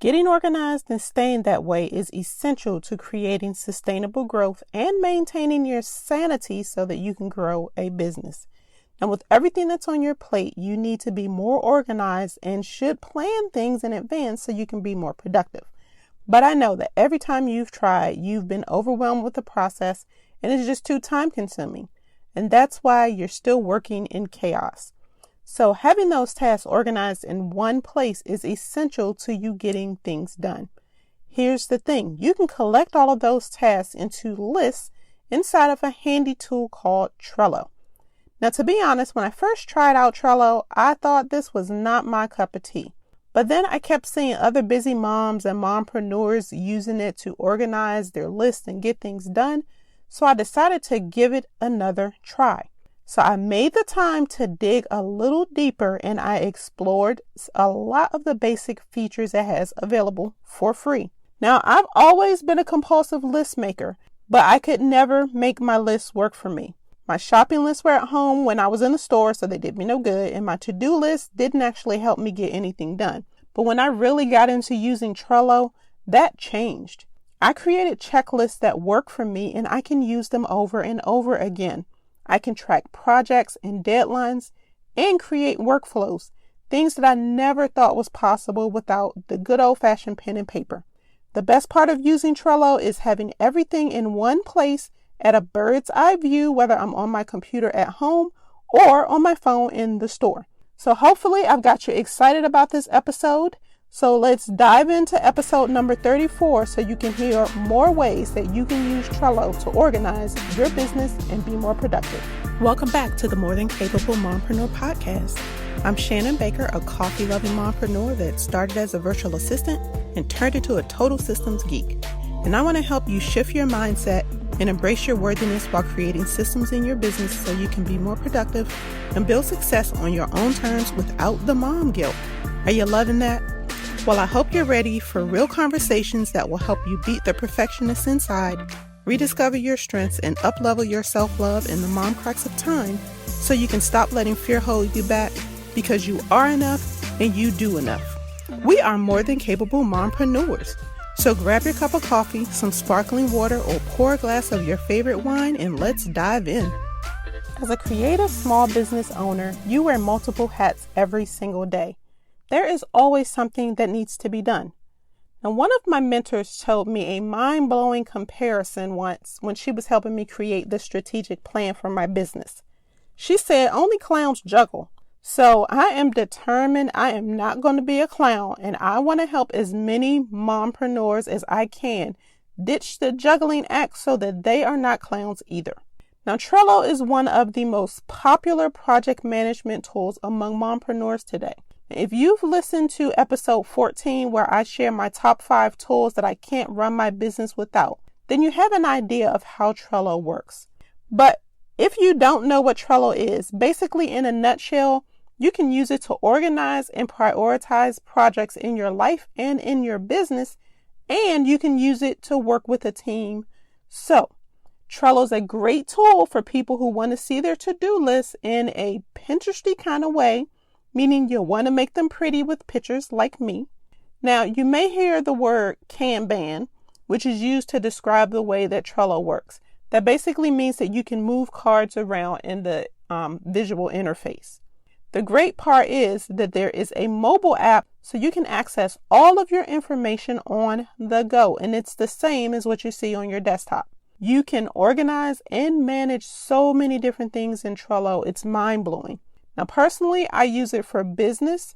Getting organized and staying that way is essential to creating sustainable growth and maintaining your sanity so that you can grow a business. And with everything that's on your plate, you need to be more organized and should plan things in advance so you can be more productive. But I know that every time you've tried, you've been overwhelmed with the process and it's just too time consuming. And that's why you're still working in chaos. So having those tasks organized in one place is essential to you getting things done. Here's the thing. You can collect all of those tasks into lists inside of a handy tool called Trello. Now, to be honest, when I first tried out Trello, I thought this was not my cup of tea. But then I kept seeing other busy moms and mompreneurs using it to organize their lists and get things done. So I decided to give it another try. So I made the time to dig a little deeper and I explored a lot of the basic features it has available for free. Now, I've always been a compulsive list maker, but I could never make my lists work for me. My shopping lists were at home when I was in the store, so they did me no good, and my to-do list didn't actually help me get anything done. But when I really got into using Trello, that changed. I created checklists that work for me and I can use them over and over again. I can track projects and deadlines and create workflows, things that I never thought was possible without the good old-fashioned pen and paper. The best part of using Trello is having everything in one place at a bird's eye view, whether I'm on my computer at home or on my phone in the store. So hopefully I've got you excited about this episode. So let's dive into episode number 34 so you can hear more ways that you can use Trello to organize your business and be more productive. Welcome back to the More Than Capable Mompreneur podcast. I'm Shannon Baker, a coffee-loving mompreneur that started as a virtual assistant and turned into a total systems geek. And I want to help you shift your mindset and embrace your worthiness while creating systems in your business so you can be more productive and build success on your own terms without the mom guilt. Are you loving that? Well, I hope you're ready for real conversations that will help you beat the perfectionist inside, rediscover your strengths, and up-level your self-love in the mom cracks of time so you can stop letting fear hold you back because you are enough and you do enough. We are more than capable mompreneurs. So grab your cup of coffee, some sparkling water, or pour a glass of your favorite wine and let's dive in. As a creative small business owner, you wear multiple hats every single day. There is always something that needs to be done. Now, one of my mentors told me a mind-blowing comparison once when she was helping me create the strategic plan for my business. She said, only clowns juggle. So I am determined I am not going to be a clown, and I want to help as many mompreneurs as I can ditch the juggling act so that they are not clowns either. Now, Trello is one of the most popular project management tools among mompreneurs today. If you've listened to episode 14, where I share my top 5 tools that I can't run my business without, then you have an idea of how Trello works. But if you don't know what Trello is, basically in a nutshell, you can use it to organize and prioritize projects in your life and in your business, and you can use it to work with a team. So, Trello is a great tool for people who want to see their to-do list in a Pinteresty kind of way, meaning you'll want to make them pretty with pictures like me. Now, you may hear the word Kanban, which is used to describe the way that Trello works. That basically means that you can move cards around in the visual interface. The great part is that there is a mobile app so you can access all of your information on the go, and it's the same as what you see on your desktop. You can organize and manage so many different things in Trello. It's mind-blowing. Now, personally, I use it for business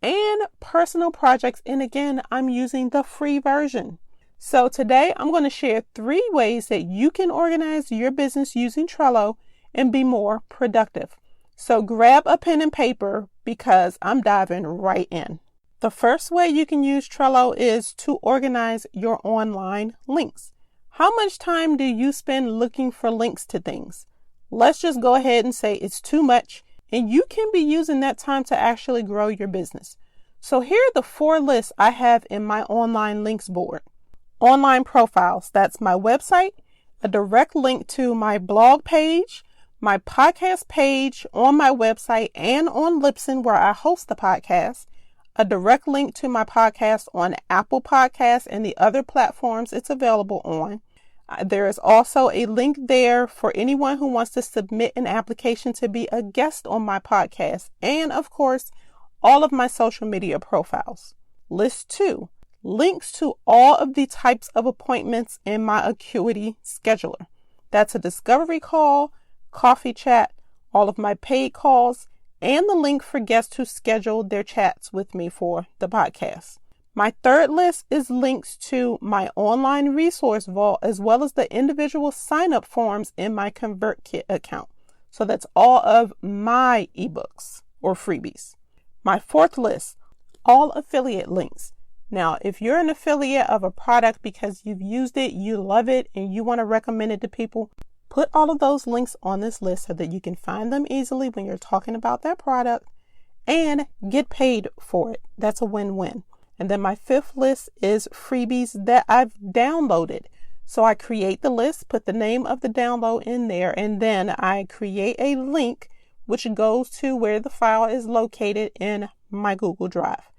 and personal projects, and again, I'm using the free version. So today, I'm going to share 3 ways that you can organize your business using Trello and be more productive. So grab a pen and paper because I'm diving right in. The first way you can use Trello is to organize your online links. How much time do you spend looking for links to things? Let's just go ahead and say it's too much, and you can be using that time to actually grow your business. So here are the 4 lists I have in my online links board. Online profiles, that's my website, a direct link to my blog page, my podcast page on my website and on Libsyn where I host the podcast, a direct link to my podcast on Apple Podcasts and the other platforms it's available on. There is also a link there for anyone who wants to submit an application to be a guest on my podcast. And of course, all of my social media profiles. List 2, links to all of the types of appointments in my Acuity scheduler. That's a discovery call, coffee chat, all of my paid calls, and the link for guests who scheduled their chats with me for the podcast. My third list is links to my online resource vault, as well as the individual sign-up forms in my ConvertKit account. So that's all of my ebooks or freebies. My fourth list, all affiliate links. Now, if you're an affiliate of a product because you've used it, you love it, and you want to recommend it to people, put all of those links on this list so that you can find them easily when you're talking about that product and get paid for it. That's a win-win. And then my fifth list is freebies that I've downloaded. So I create the list, put the name of the download in there, and then I create a link which goes to where the file is located in my Google Drive.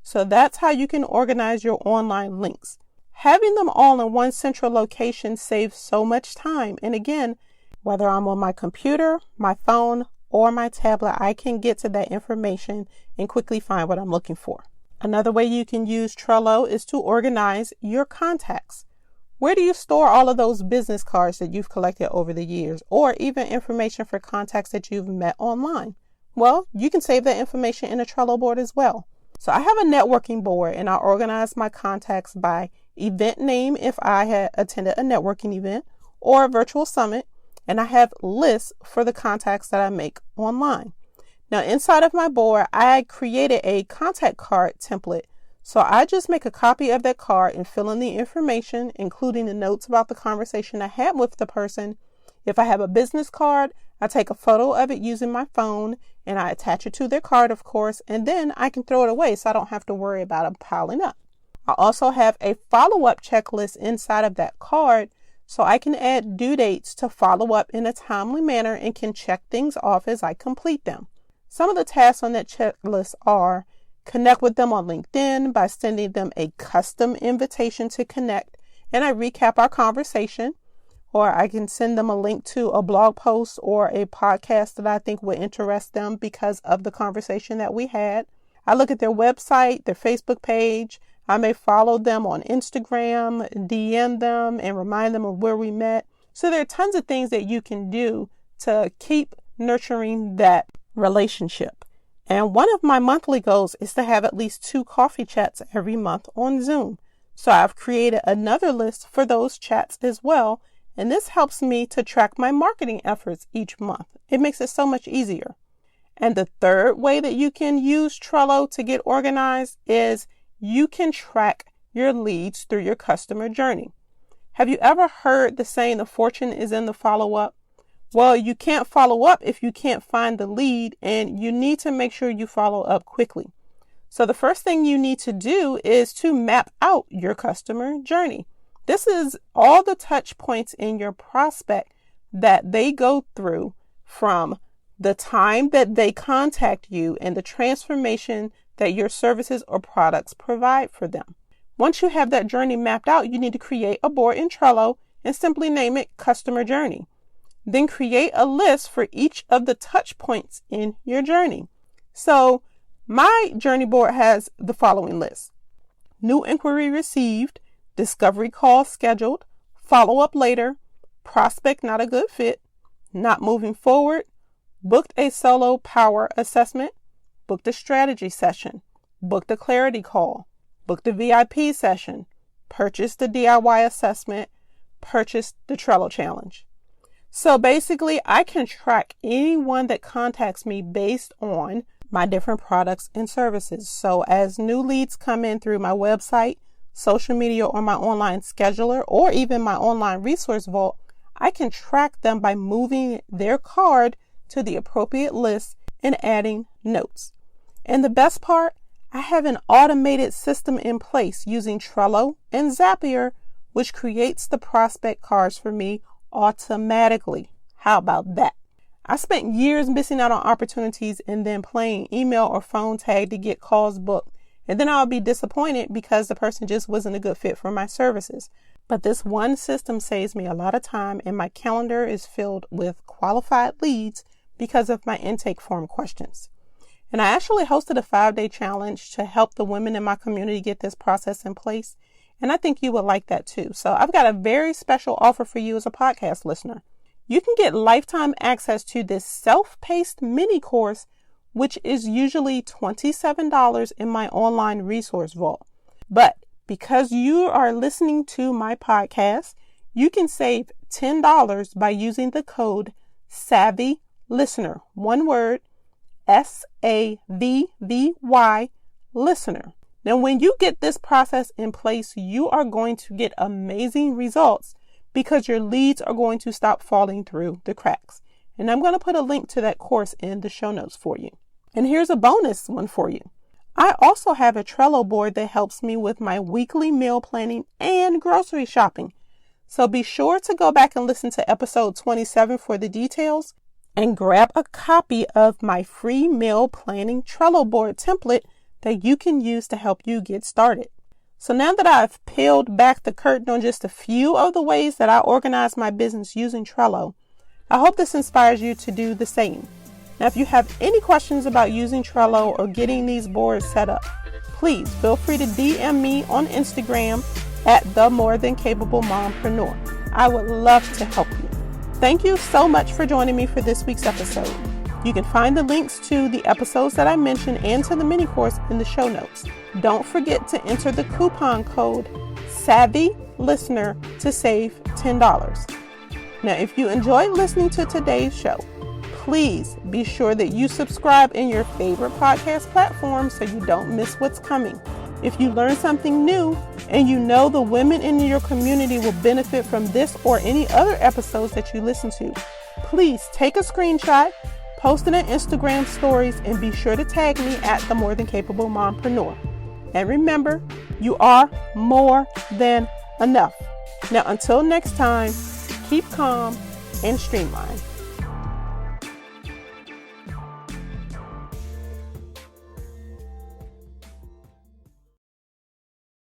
So that's how you can organize your online links. Having them all in one central location saves so much time. And again, whether I'm on my computer, my phone, or my tablet, I can get to that information and quickly find what I'm looking for. Another way you can use Trello is to organize your contacts. Where do you store all of those business cards that you've collected over the years, or even information for contacts that you've met online? Well, you can save that information in a Trello board as well. So I have a networking board, and I organize my contacts by event name if I had attended a networking event or a virtual summit, and I have lists for the contacts that I make online. Now, inside of my board, I created a contact card template. So I just make a copy of that card and fill in the information, including the notes about the conversation I had with the person. If I have a business card, I take a photo of it using my phone and I attach it to their card, of course, and then I can throw it away so I don't have to worry about it piling up. I also have a follow-up checklist inside of that card so I can add due dates to follow up in a timely manner and can check things off as I complete them. Some of the tasks on that checklist are connect with them on LinkedIn by sending them a custom invitation to connect, and I recap our conversation, or I can send them a link to a blog post or a podcast that I think would interest them because of the conversation that we had. I look at their website, their Facebook page. I may follow them on Instagram, DM them, and remind them of where we met. So there are tons of things that you can do to keep nurturing that relationship. And one of my monthly goals is to have at least 2 coffee chats every month on Zoom. So I've created another list for those chats as well. And this helps me to track my marketing efforts each month. It makes it so much easier. And the third way that you can use Trello to get organized is you can track your leads through your customer journey. Have you ever heard the saying, the fortune is in the follow-up? Well, you can't follow up if you can't find the lead, and you need to make sure you follow up quickly. So the first thing you need to do is to map out your customer journey. This is all the touch points in your prospect that they go through from the time that they contact you and the transformation that your services or products provide for them. Once you have that journey mapped out, you need to create a board in Trello and simply name it Customer Journey. Then create a list for each of the touch points in your journey. So my journey board has the following list: new inquiry received, discovery call scheduled, follow up later, prospect not a good fit, not moving forward, booked a solo power assessment, booked a strategy session, booked a clarity call, booked a VIP session, purchased the DIY assessment, purchased the Trello challenge. So basically, I can track anyone that contacts me based on my different products and services. So as new leads come in through my website, social media, or my online scheduler, or even my online resource vault, I can track them by moving their card to the appropriate list and adding notes. And the best part, I have an automated system in place using Trello and Zapier, which creates the prospect cards for me automatically. How about that? I spent years missing out on opportunities and then playing email or phone tag to get calls booked. And then I'll be disappointed because the person just wasn't a good fit for my services. But this one system saves me a lot of time, and my calendar is filled with qualified leads because of my intake form questions. And I actually hosted a 5-day challenge to help the women in my community get this process in place. And I think you would like that too. So I've got a very special offer for you as a podcast listener. You can get lifetime access to this self-paced mini course, which is usually $27 in my online resource vault. But because you are listening to my podcast, you can save $10 by using the code SAVVY LISTENER. One word, SAVVY listener. Now, when you get this process in place, you are going to get amazing results because your leads are going to stop falling through the cracks. And I'm going to put a link to that course in the show notes for you. And here's a bonus one for you. I also have a Trello board that helps me with my weekly meal planning and grocery shopping. So be sure to go back and listen to episode 27 for the details and grab a copy of my free meal planning Trello board template that you can use to help you get started. So now that I've peeled back the curtain on just a few of the ways that I organize my business using Trello, I hope this inspires you to do the same. Now, if you have any questions about using Trello or getting these boards set up, please feel free to DM me on Instagram at the More Than Capable Mompreneur. I would love to help you. Thank you so much for joining me for this week's episode. You can find the links to the episodes that I mentioned and to the mini course in the show notes. Don't forget to enter the coupon code SAVVYLISTENER to save $10. Now, if you enjoyed listening to today's show, please be sure that you subscribe in your favorite podcast platform so you don't miss what's coming. If you learn something new and you know the women in your community will benefit from this or any other episodes that you listen to, please take a screenshot, post it on Instagram stories, and be sure to tag me at the More Than Capable Mompreneur. And remember, you are more than enough. Now, until next time, keep calm and streamline.